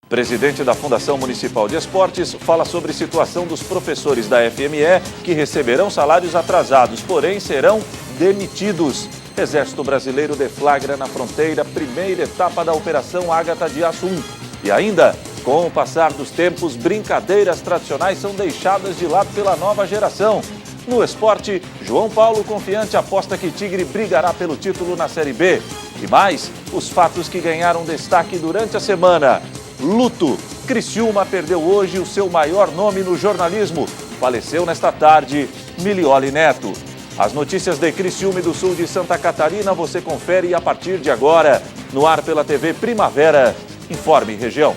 Presidente da Fundação Municipal de Esportes fala sobre situação dos professores da FME que receberão salários atrasados, porém serão demitidos. Exército Brasileiro deflagra na fronteira primeira etapa da Operação Ágata de Aço 1. E ainda, com o passar dos tempos, brincadeiras tradicionais são deixadas de lado pela nova geração. No esporte, João Paulo confiante aposta que Tigre brigará pelo título na Série B. E mais, os fatos que ganharam destaque durante a semana. Luto. Criciúma perdeu hoje o seu maior nome no jornalismo. Faleceu nesta tarde Milioli Neto. As notícias de Criciúma e do sul de Santa Catarina você confere a partir de agora. No ar pela TV Primavera. Informe Região.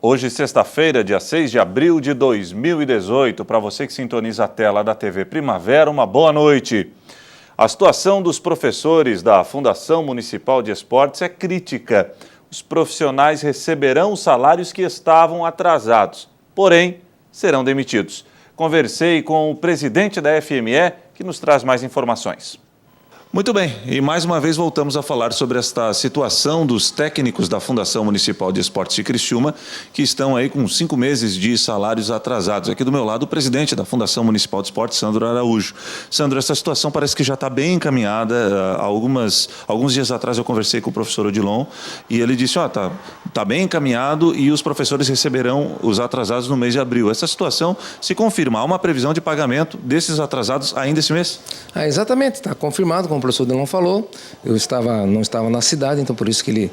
Hoje, sexta-feira, dia 6 de abril de 2018, para você que sintoniza a tela da TV Primavera, uma boa noite. A situação dos professores da Fundação Municipal de Esportes é crítica. Os profissionais receberão os salários que estavam atrasados, porém, serão demitidos. Conversei com o presidente da FME, que nos traz mais informações. Muito bem, e mais uma vez voltamos a falar sobre esta situação dos técnicos da Fundação Municipal de Esportes de Criciúma, que estão aí com 5 meses de salários atrasados. Aqui do meu lado, o presidente da Fundação Municipal de Esportes, Sandro Araújo. Sandro, essa situação parece que já está bem encaminhada. Alguns dias atrás eu conversei com o professor Odilon e ele disse, tá bem encaminhado e os professores receberão os atrasados no mês de abril. Essa situação se confirma. Há uma previsão de pagamento desses atrasados ainda esse mês? Exatamente, está confirmado, como o professor Delon falou. Eu não estava na cidade, então por isso que ele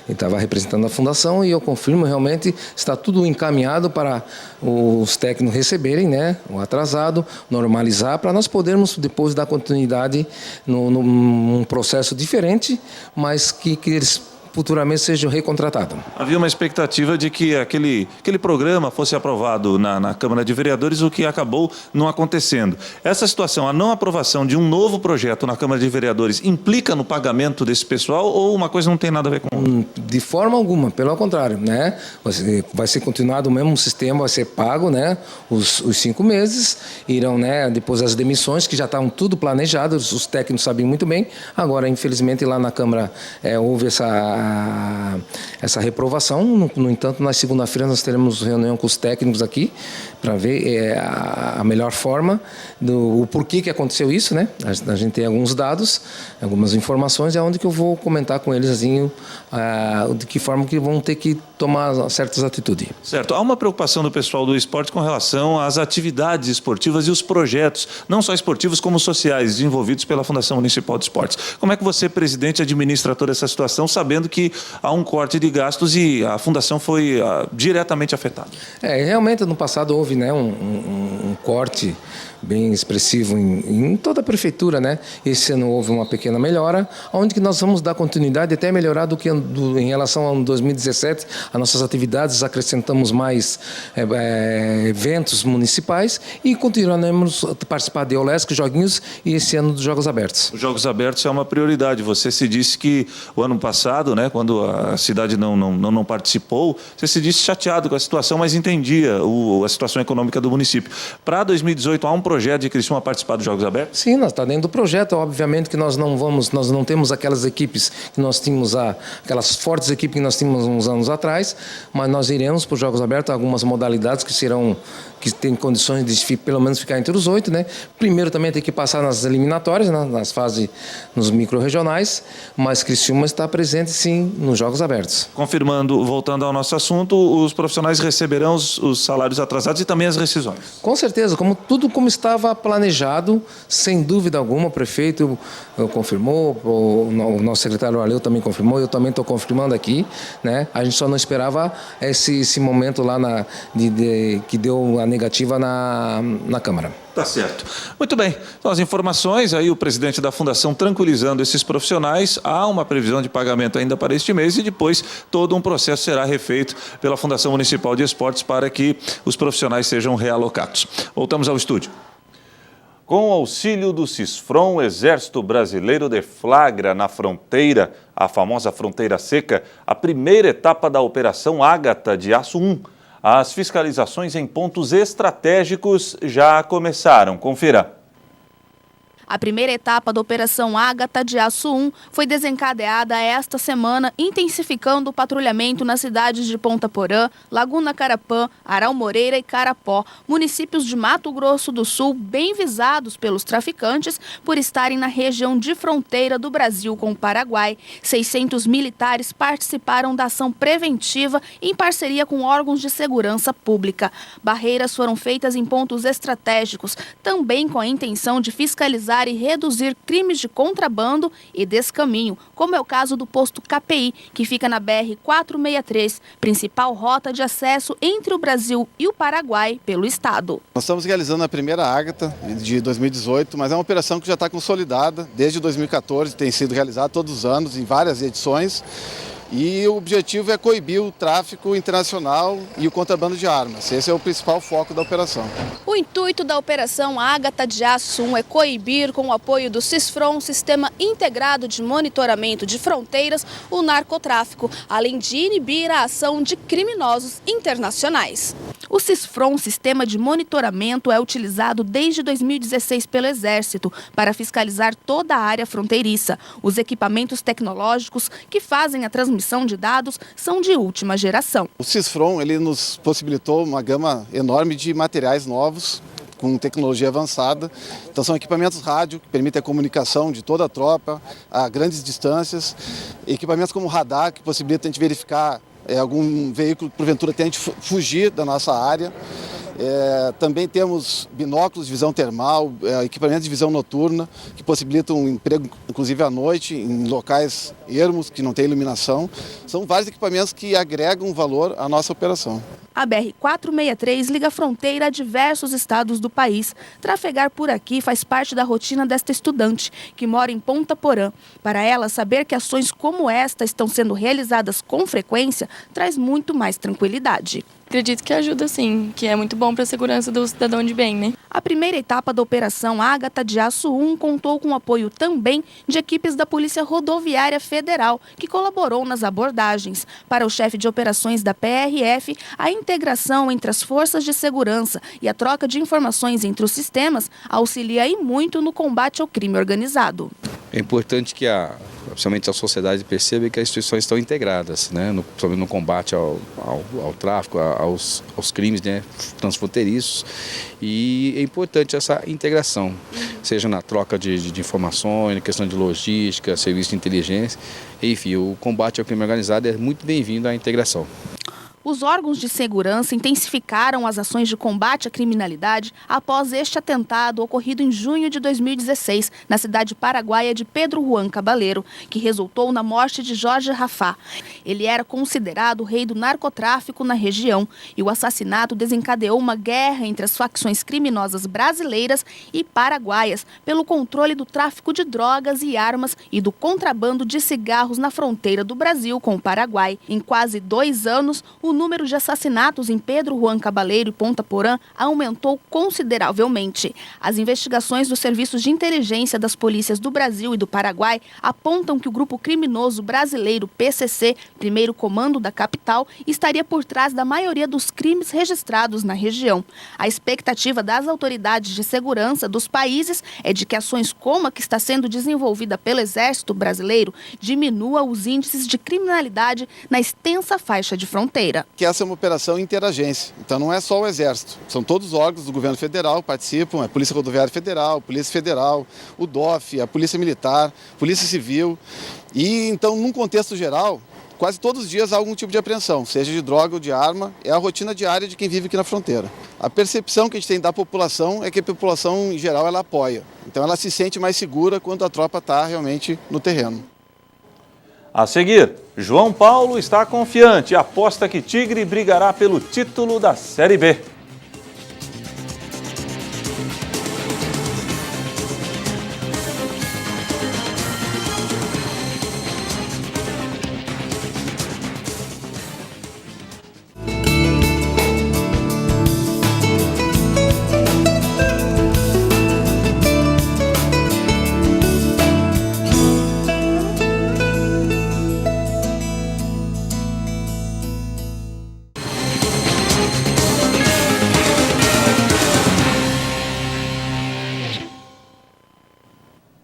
estava representando a fundação, e eu confirmo, realmente está tudo encaminhado para os técnicos receberem, né, o atrasado, normalizar, para nós podermos depois dar continuidade num processo diferente, mas que eles futuramente sejam recontratados. Havia uma expectativa de que aquele programa fosse aprovado na Câmara de Vereadores, o que acabou não acontecendo. Essa situação, a não aprovação de um novo projeto na Câmara de Vereadores, implica no pagamento desse pessoal ou uma coisa não tem nada a ver com... De forma alguma, pelo contrário, né? Vai ser continuado o mesmo sistema, vai ser pago, né? Os 5 meses, irão, né? Depois as demissões, que já estavam tudo planejado, os técnicos sabiam muito bem. Agora, infelizmente, lá na Câmara houve essa reprovação. No entanto, na segunda-feira nós teremos reunião com os técnicos aqui para ver a melhor forma, o porquê que aconteceu isso, né? A gente tem alguns dados, algumas informações, é onde que eu vou comentar com eles assim, de que forma que vão ter que tomar certas atitudes. Certo. Há uma preocupação do pessoal do esporte com relação às atividades esportivas e os projetos, não só esportivos como sociais, desenvolvidos pela Fundação Municipal de Esportes. Como é que você, presidente, administra toda essa situação, sabendo que há um corte de gastos e a fundação foi diretamente afetada? Realmente, no passado houve, né, um corte bem expressivo em toda a prefeitura, né? Esse ano houve uma pequena melhora, onde que nós vamos dar continuidade, até melhorar em relação ao 2017, as nossas atividades, acrescentamos mais eventos municipais e continuaremos a participar de Olesc, Joguinhos e esse ano dos Jogos Abertos. Os Jogos Abertos é uma prioridade. Você se disse que o ano passado, né, quando a cidade não participou, você se disse chateado com a situação, mas entendia a situação econômica do município. Para 2018, há um projeto de Criciúma participar dos Jogos Abertos? Sim, nós está dentro do projeto. Obviamente que nós não temos aquelas equipes que nós tínhamos, aquelas fortes equipes que nós tínhamos uns anos atrás, mas nós iremos para os Jogos Abertos, algumas modalidades que têm condições de pelo menos ficar entre os 8, né? Primeiro também tem que passar nas eliminatórias, né? Nas fases, nos micro-regionais, mas Criciúma está presente sim nos Jogos Abertos. Confirmando, voltando ao nosso assunto, os profissionais receberão os salários atrasados e também as rescisões? Com certeza, tudo como estava planejado, sem dúvida alguma, o prefeito confirmou, o nosso secretário Arleu também confirmou, eu também estou confirmando aqui, né? A gente só não esperava esse momento lá que deu a negativa na Câmara. Tá certo. Muito bem. Então, as informações, aí o presidente da Fundação tranquilizando esses profissionais, há uma previsão de pagamento ainda para este mês e depois todo um processo será refeito pela Fundação Municipal de Esportes para que os profissionais sejam realocados. Voltamos ao estúdio. Com o auxílio do Sisfrom, o Exército Brasileiro deflagra na fronteira, a famosa fronteira seca, a primeira etapa da Operação Ágata de Aço 1. As fiscalizações em pontos estratégicos já começaram. Confira. A primeira etapa da Operação Ágata de Aço 1 foi desencadeada esta semana, intensificando o patrulhamento nas cidades de Ponta Porã, Laguna Carapã, Aral Moreira e Carapó, municípios de Mato Grosso do Sul, bem visados pelos traficantes por estarem na região de fronteira do Brasil com o Paraguai. 600 militares participaram da ação preventiva em parceria com órgãos de segurança pública. Barreiras foram feitas em pontos estratégicos, também com a intenção de fiscalizar e reduzir crimes de contrabando e descaminho, como é o caso do posto KPI, que fica na BR-463, principal rota de acesso entre o Brasil e o Paraguai pelo estado. Nós estamos realizando a primeira Ágata de 2018, mas é uma operação que já está consolidada desde 2014, tem sido realizada todos os anos em várias edições. E o objetivo é coibir o tráfico internacional e o contrabando de armas. Esse é o principal foco da operação. O intuito da Operação Ágata de Aço 1 é coibir, com o apoio do Sisfrom, Sistema Integrado de Monitoramento de Fronteiras, o narcotráfico, além de inibir a ação de criminosos internacionais. O Sisfrom, Sistema de Monitoramento, é utilizado desde 2016 pelo Exército para fiscalizar toda a área fronteiriça. Os equipamentos tecnológicos que fazem a transmissão de dados são de última geração. O Sisfrom ele nos possibilitou uma gama enorme de materiais novos, com tecnologia avançada. Então são equipamentos rádio que permitem a comunicação de toda a tropa a grandes distâncias, equipamentos como radar que possibilitam a gente verificar algum veículo porventura tente fugir da nossa área. Também temos binóculos de visão termal, equipamentos de visão noturna, que possibilitam um emprego, inclusive à noite, em locais ermos, que não tem iluminação. São vários equipamentos que agregam valor à nossa operação. A BR-463 liga a fronteira a diversos estados do país. Trafegar por aqui faz parte da rotina desta estudante, que mora em Ponta Porã. Para ela, saber que ações como esta estão sendo realizadas com frequência traz muito mais tranquilidade. Acredito que ajuda sim, que é muito bom para a segurança do cidadão de bem, né? A primeira etapa da Operação Ágata de Aço 1 contou com o apoio também de equipes da Polícia Rodoviária Federal, que colaborou nas abordagens. Para o chefe de operações da PRF, a integração entre as forças de segurança e a troca de informações entre os sistemas auxilia e muito no combate ao crime organizado. É importante que principalmente a sociedade perceba que as instituições estão integradas, né, principalmente no combate ao tráfico, aos crimes, né, transfronteiriços. E é importante essa integração, seja na troca de informações, na questão de logística, serviço de inteligência. Enfim, o combate ao crime organizado é muito bem-vindo à integração. Os órgãos de segurança intensificaram as ações de combate à criminalidade após este atentado ocorrido em junho de 2016, na cidade paraguaia de Pedro Juan Cabaleiro, que resultou na morte de Jorge Rafá. Ele era considerado o rei do narcotráfico na região e o assassinato desencadeou uma guerra entre as facções criminosas brasileiras e paraguaias pelo controle do tráfico de drogas e armas e do contrabando de cigarros na fronteira do Brasil com o Paraguai. Em quase 2 anos, o número de assassinatos em Pedro Juan Cabaleiro e Ponta Porã aumentou consideravelmente. As investigações dos serviços de inteligência das polícias do Brasil e do Paraguai apontam que o grupo criminoso brasileiro PCC, primeiro comando da capital, estaria por trás da maioria dos crimes registrados na região. A expectativa das autoridades de segurança dos países é de que ações como a que está sendo desenvolvida pelo Exército Brasileiro diminua os índices de criminalidade na extensa faixa de fronteira. Que essa é uma operação interagência, então não é só o Exército, são todos os órgãos do governo federal que participam, a Polícia Rodoviária Federal, Polícia Federal, o DOF, a Polícia Militar, Polícia Civil, e então num contexto geral, quase todos os dias há algum tipo de apreensão, seja de droga ou de arma, é a rotina diária de quem vive aqui na fronteira. A percepção que a gente tem da população é que a população em geral ela apoia, então ela se sente mais segura quando a tropa está realmente no terreno. A seguir, João Paulo está confiante e aposta que Tigre brigará pelo título da Série B.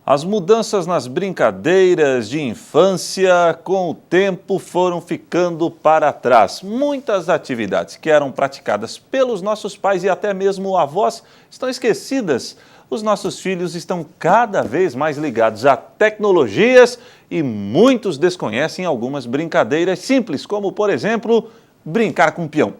As mudanças nas brincadeiras de infância, com o tempo, foram ficando para trás. Muitas atividades que eram praticadas pelos nossos pais e até mesmo avós estão esquecidas. Os nossos filhos estão cada vez mais ligados a tecnologias e muitos desconhecem algumas brincadeiras simples, como, por exemplo, brincar com peão.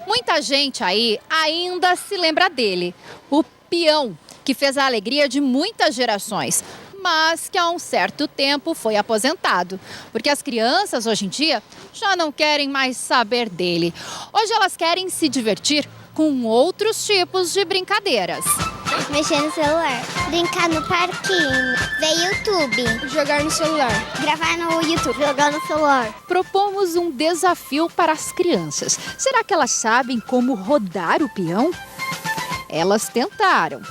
Muita gente aí ainda se lembra dele, o peão, que fez a alegria de muitas gerações, mas que há um certo tempo foi aposentado, porque as crianças hoje em dia já não querem mais saber dele. Hoje elas querem se divertir com outros tipos de brincadeiras. Mexer no celular, brincar no parquinho, ver YouTube, jogar no celular, gravar no YouTube, jogar no celular. Propomos um desafio para as crianças. Será que elas sabem como rodar o peão? Elas tentaram.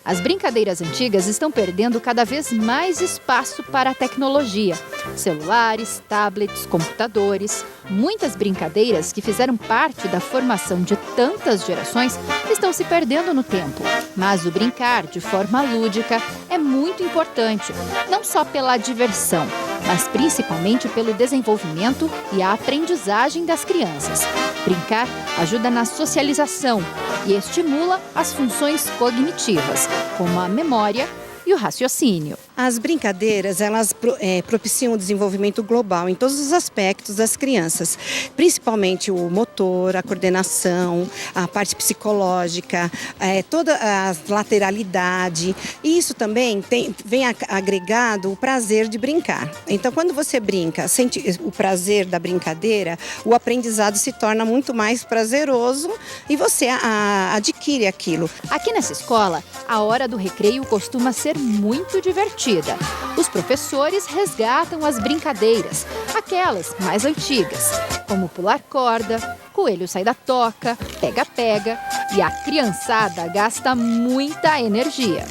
As brincadeiras antigas estão perdendo cada vez mais espaço para a tecnologia. Celulares, tablets, computadores. Muitas brincadeiras que fizeram parte da formação de tantas gerações estão se perdendo no tempo. Mas o brincar de forma lúdica é muito importante, não só pela diversão, mas principalmente pelo desenvolvimento e a aprendizagem das crianças. Brincar ajuda na socialização e estimula as funções cognitivas, como a memória e o raciocínio. As brincadeiras, elas propiciam o desenvolvimento global em todos os aspectos das crianças, principalmente o motor, a coordenação, a parte psicológica, toda a lateralidade. E isso também vem agregado o prazer de brincar. Então, quando você brinca, sente o prazer da brincadeira, o aprendizado se torna muito mais prazeroso e você adquire aquilo. Aqui nessa escola, a hora do recreio costuma ser muito divertida. Os professores resgatam as brincadeiras, aquelas mais antigas, como pular corda, coelho sai da toca, pega-pega, e a criançada gasta muita energia.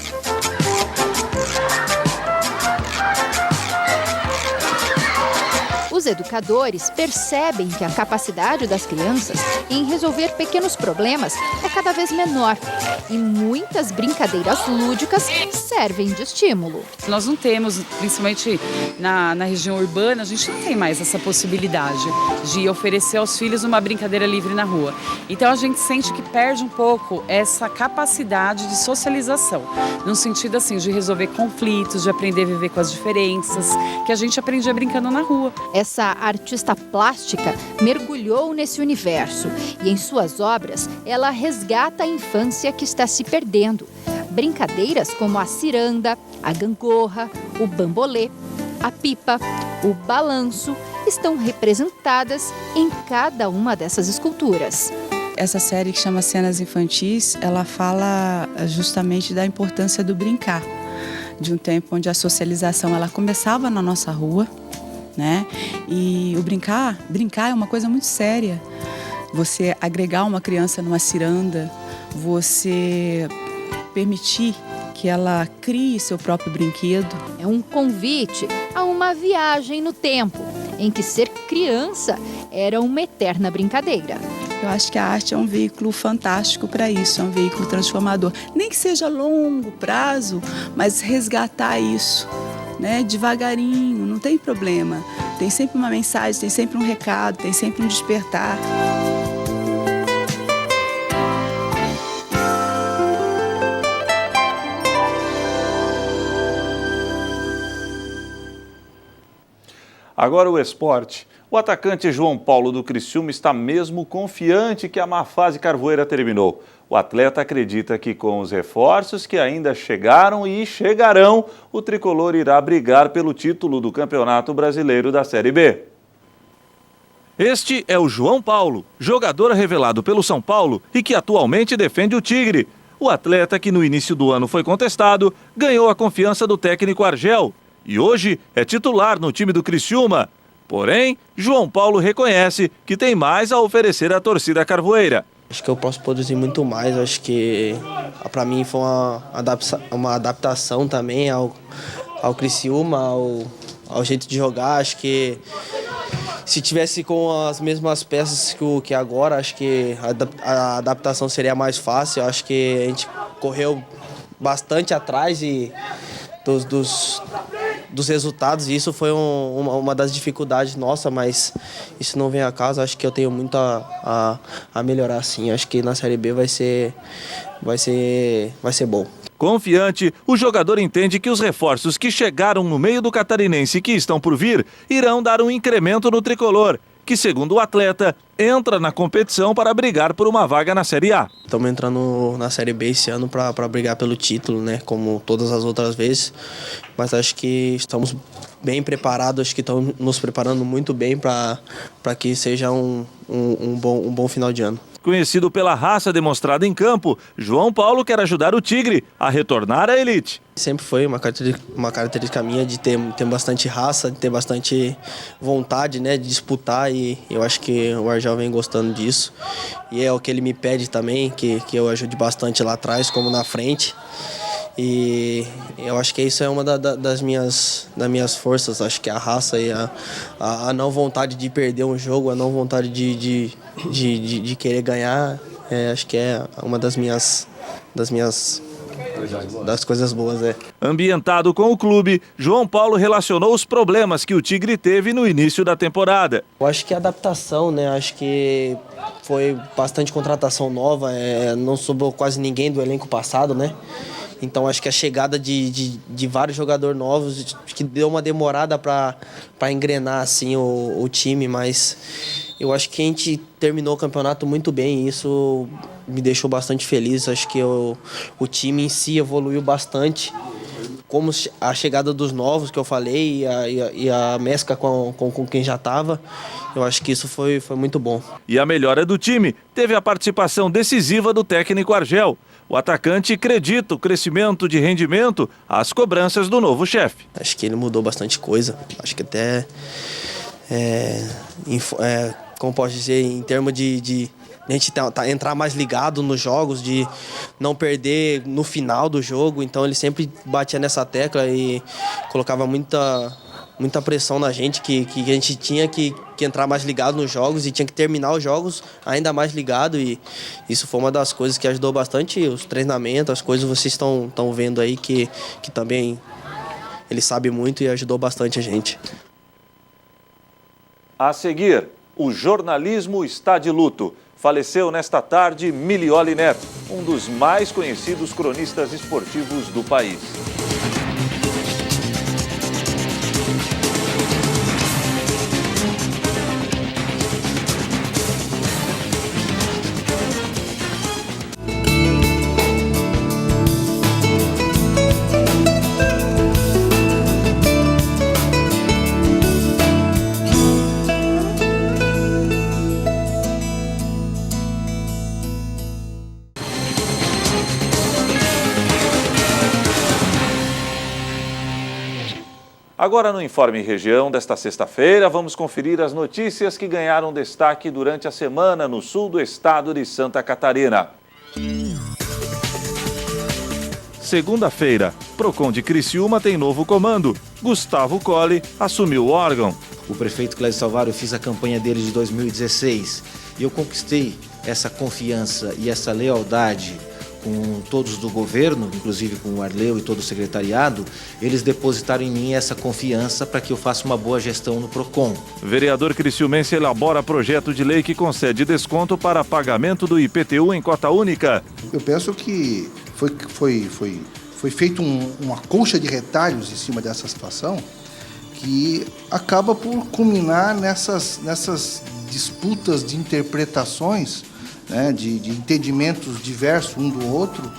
Os educadores percebem que a capacidade das crianças em resolver pequenos problemas é cada vez menor e muitas brincadeiras lúdicas servem de estímulo. Nós não temos, principalmente na região urbana, a gente não tem mais essa possibilidade de oferecer aos filhos uma brincadeira livre na rua. Então a gente sente que perde um pouco essa capacidade de socialização, no sentido assim de resolver conflitos, de aprender a viver com as diferenças, que a gente aprendia brincando na rua. Essa artista plástica mergulhou nesse universo e em suas obras ela resgata a infância que está se perdendo. Brincadeiras como a ciranda, a gangorra, o bambolê, a pipa, o balanço estão representadas em cada uma dessas esculturas. Essa série que chama Cenas Infantis, ela fala justamente da importância do brincar, de um tempo onde a socialização ela começava na nossa rua, né? E o brincar é uma coisa muito séria. Você agregar uma criança numa ciranda, você permitir que ela crie seu próprio brinquedo. É um convite a uma viagem no tempo, em que ser criança era uma eterna brincadeira. Eu acho que a arte é um veículo fantástico para isso, é um veículo transformador. Nem que seja a longo prazo, mas resgatar isso, né? Devagarinho, não tem problema. Tem sempre uma mensagem, tem sempre um recado, tem sempre um despertar. Agora o esporte. O atacante João Paulo do Criciúma está mesmo confiante que a má fase carvoeira terminou. O atleta acredita que com os reforços que ainda chegaram e chegarão, o tricolor irá brigar pelo título do Campeonato Brasileiro da Série B. Este é o João Paulo, jogador revelado pelo São Paulo e que atualmente defende o Tigre. O atleta, que no início do ano foi contestado, ganhou a confiança do técnico Argel e hoje é titular no time do Criciúma. Porém, João Paulo reconhece que tem mais a oferecer à torcida carvoeira. Acho que eu posso produzir muito mais, acho que para mim foi uma adaptação também ao Criciúma, ao jeito de jogar. Acho que se tivesse com as mesmas peças que agora, acho que a adaptação seria mais fácil. Acho que a gente correu bastante atrás dos resultados, e isso foi uma das dificuldades nossa, mas isso não vem a caso. Acho que eu tenho muito a melhorar, sim. Acho que na Série B vai ser bom. Confiante, o jogador entende que os reforços que chegaram no meio do catarinense e que estão por vir irão dar um incremento no tricolor, que, segundo o atleta, entra na competição para brigar por uma vaga na Série A. Estamos entrando na Série B esse ano para brigar pelo título, né? Como todas as outras vezes, mas acho que estamos bem preparados, acho que estamos nos preparando muito bem para que seja um bom final de ano. Conhecido pela raça demonstrada em campo, João Paulo quer ajudar o Tigre a retornar à elite. Sempre foi uma característica minha de ter bastante raça, de ter bastante vontade, né, de disputar, e eu acho que o Argel vem gostando disso. E é o que ele me pede também, que eu ajude bastante lá atrás como na frente. E eu acho que isso é uma das minhas forças. Acho que a raça e a não vontade de perder um jogo, a não vontade de querer ganhar, acho que é uma das coisas boas. Ambientado com o clube, João Paulo relacionou os problemas que o Tigre teve no início da temporada. Eu acho que a adaptação, né? Acho que foi bastante contratação nova, não sobrou quase ninguém do elenco passado, né? Então acho que a chegada de vários jogadores novos que deu uma demorada para engrenar assim o time, mas eu acho que a gente terminou o campeonato muito bem, e isso me deixou bastante feliz. Acho que o time em si evoluiu bastante, como a chegada dos novos que eu falei e a mescla com quem já estava. Eu acho que isso foi muito bom. E a melhora do time teve a participação decisiva do técnico Argel. O atacante acredita o crescimento de rendimento às cobranças do novo chefe. Acho que ele mudou bastante coisa. Acho que até, como posso dizer, em termos de a gente entrar mais ligado nos jogos, de não perder no final do jogo. Então ele sempre batia nessa tecla e colocava muita pressão na gente, que a gente tinha que entrar mais ligado nos jogos e tinha que terminar os jogos ainda mais ligado, e isso foi uma das coisas que ajudou bastante. Os treinamentos, as coisas vocês estão vendo aí que também ele sabe muito e ajudou bastante a gente. A seguir, o jornalismo está de luto. Faleceu nesta tarde Milioli Neto, um dos mais conhecidos cronistas esportivos do país. Agora no Informe Região desta sexta-feira, vamos conferir as notícias que ganharam destaque durante a semana no sul do estado de Santa Catarina. Segunda-feira, Procon de Criciúma tem novo comando. Gustavo Colli assumiu o órgão. O prefeito Clésio Salvaro, eu fiz a campanha dele de 2016 e eu conquistei essa confiança e essa lealdade com todos do governo, inclusive com o Arleu e todo o secretariado. Eles depositaram em mim essa confiança para que eu faça uma boa gestão no Procon. Vereador criciumense elabora projeto de lei que concede desconto para pagamento do IPTU em cota única. Eu penso que foi feito uma concha de retalhos em cima dessa situação que acaba por culminar nessas disputas de interpretações, né, de entendimentos diversos um do outro,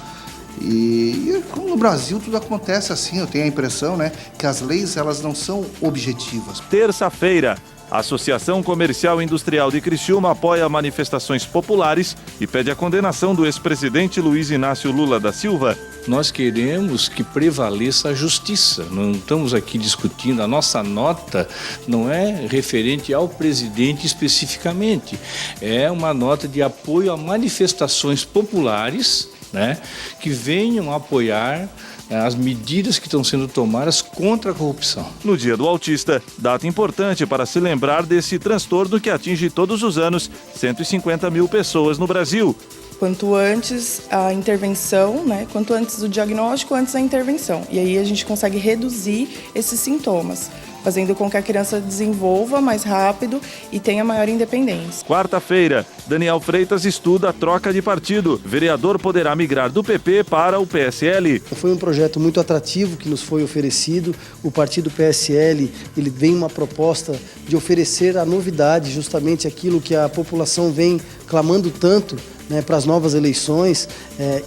e como no Brasil tudo acontece assim, eu tenho a impressão, né, que as leis elas não são objetivas. Terça-feira, a Associação Comercial e Industrial de Criciúma apoia manifestações populares e pede a condenação do ex-presidente Luiz Inácio Lula da Silva. Nós queremos que prevaleça a justiça, não estamos aqui discutindo, a nossa nota não é referente ao presidente especificamente, é uma nota de apoio a manifestações populares né, que venham apoiar as medidas que estão sendo tomadas contra a corrupção. No Dia do Autista, data importante para se lembrar desse transtorno que atinge todos os anos 150 mil pessoas no Brasil. Quanto antes a intervenção, né? Quanto antes o diagnóstico, antes a intervenção. E aí a gente consegue reduzir esses sintomas, fazendo com que a criança desenvolva mais rápido e tenha maior independência. Quarta-feira, Daniel Freitas estuda a troca de partido. Vereador poderá migrar do PP para o PSL. Foi um projeto muito atrativo que nos foi oferecido. O partido PSL, ele vem uma proposta de oferecer a novidade, justamente aquilo que a população vem clamando tanto, né, para as novas eleições.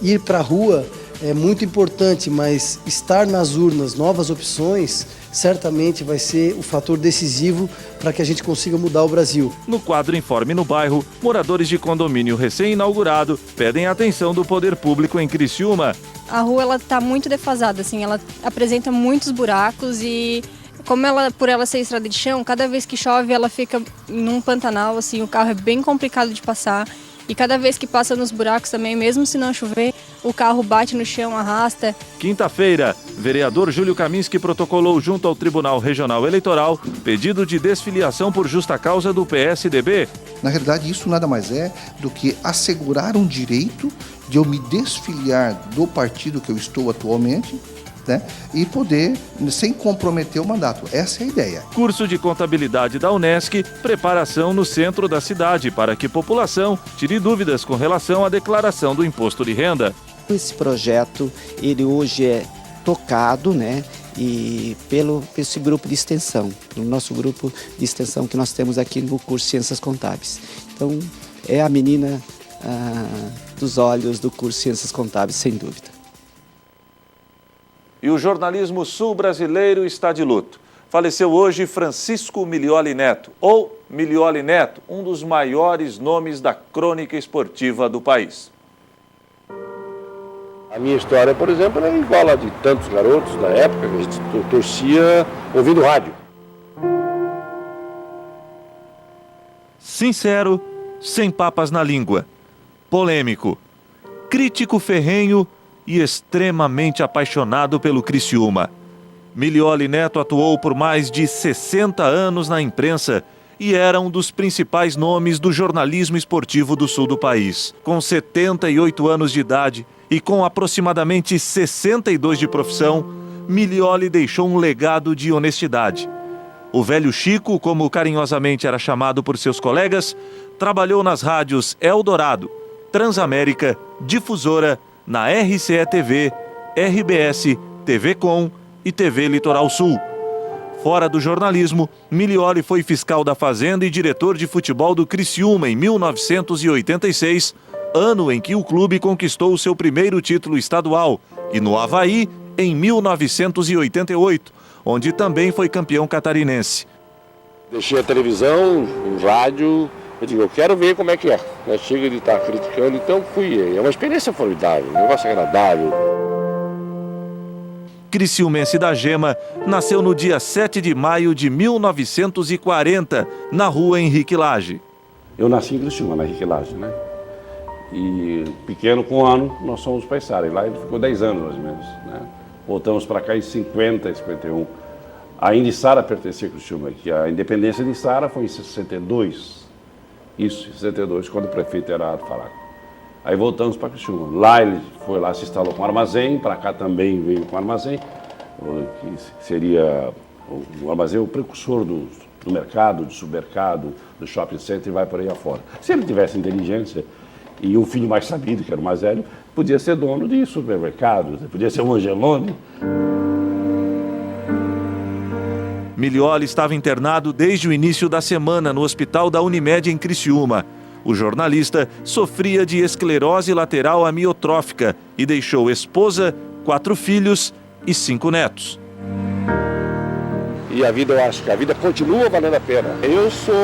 Ir para a rua é muito importante, mas estar nas urnas, novas opções, certamente vai ser o fator decisivo para que a gente consiga mudar o Brasil. No quadro Informe no Bairro, moradores de condomínio recém-inaugurado pedem a atenção do poder público em Criciúma. A rua ela está muito defasada, assim, ela apresenta muitos buracos e como por ela ser estrada de chão, cada vez que chove ela fica num pantanal, assim, o carro é bem complicado de passar. E cada vez que passa nos buracos também, mesmo se não chover, o carro bate no chão, arrasta. Quinta-feira, vereador Júlio Kaminski protocolou junto ao Tribunal Regional Eleitoral pedido de desfiliação por justa causa do PSDB. Na realidade, isso nada mais é do que assegurar um direito de eu me desfiliar do partido que eu estou atualmente, né, e poder, sem comprometer o mandato. Essa é a ideia. Curso de Contabilidade da Unesc, preparação no centro da cidade para que a população tire dúvidas com relação à declaração do imposto de renda. Esse projeto, ele hoje é tocado, né, e pelo esse grupo de extensão, o nosso grupo de extensão que nós temos aqui no curso Ciências Contábeis. Então, é a menina dos olhos do curso Ciências Contábeis, sem dúvida. E o jornalismo sul-brasileiro está de luto. Faleceu hoje Francisco Milioli Neto, ou Milioli Neto, um dos maiores nomes da crônica esportiva do país. A minha história, por exemplo, é igual a de tantos garotos da época que a gente torcia ouvindo rádio. Sincero, sem papas na língua. Polêmico. Crítico ferrenho e extremamente apaixonado pelo Criciúma. Milioli Neto atuou por mais de 60 anos na imprensa e era um dos principais nomes do jornalismo esportivo do sul do país. Com 78 anos de idade e com aproximadamente 62 de profissão, Milioli deixou um legado de honestidade. O velho Chico, como carinhosamente era chamado por seus colegas, trabalhou nas rádios Eldorado, Transamérica, Difusora, na RCE-TV, RBS, TV Com e TV Litoral Sul. Fora do jornalismo, Milioli foi fiscal da Fazenda e diretor de futebol do Criciúma em 1986, ano em que o clube conquistou o seu primeiro título estadual, e no Avaí em 1988, onde também foi campeão catarinense. Deixei a televisão, o rádio. Eu digo, eu quero ver como é que é. Chega de estar criticando, então fui. É uma experiência formidável, um negócio agradável. Criciumense da Gema, nasceu no dia 7 de maio de 1940, na rua Henrique Lage. Eu nasci em Criciúma, na Henrique Lage, né? E pequeno com um ano, nós fomos para Içara. E lá ele ficou 10 anos, mais ou menos, né? Voltamos para cá em 50, 51. Ainda Içara pertencia a Criciúma, que a independência de Içara foi em 62. Isso, em 62, quando o prefeito era Arthur Faraco. Aí voltamos para Criciúma. Lá ele foi lá, se instalou com armazém, para cá também veio com armazém, que seria o armazém, o precursor do mercado, do supermercado, do shopping center, e vai por aí afora. Se ele tivesse inteligência e um filho mais sabido, que era o mais velho, podia ser dono de supermercados, podia ser um Angelone. Milioli estava internado desde o início da semana no hospital da Unimed em Criciúma. O jornalista sofria de esclerose lateral amiotrófica e deixou esposa, 4 filhos e 5 netos. E a vida, eu acho que a vida continua valendo a pena. Eu sou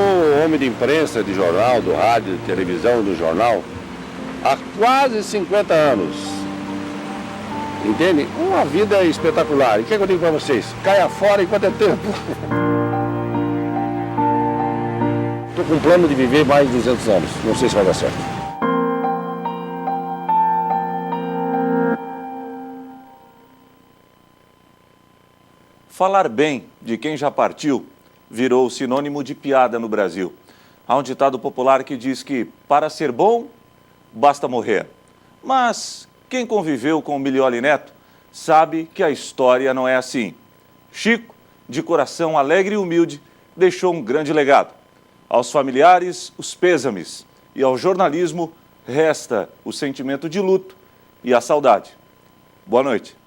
homem de imprensa, de jornal, do rádio, de televisão, do jornal, há quase 50 anos. Entende? Uma vida espetacular. E o que eu digo para vocês? Caia fora enquanto é tempo. Estou com um plano de viver mais de 200 anos. Não sei se vai dar certo. falar bem de quem já partiu virou sinônimo de piada no Brasil. Há um ditado popular que diz que para ser bom, basta morrer. Mas quem conviveu com o Milioli Neto sabe que a história não é assim. Chico, de coração alegre e humilde, deixou um grande legado. Aos familiares, os pêsames. E ao jornalismo, resta o sentimento de luto e a saudade. Boa noite.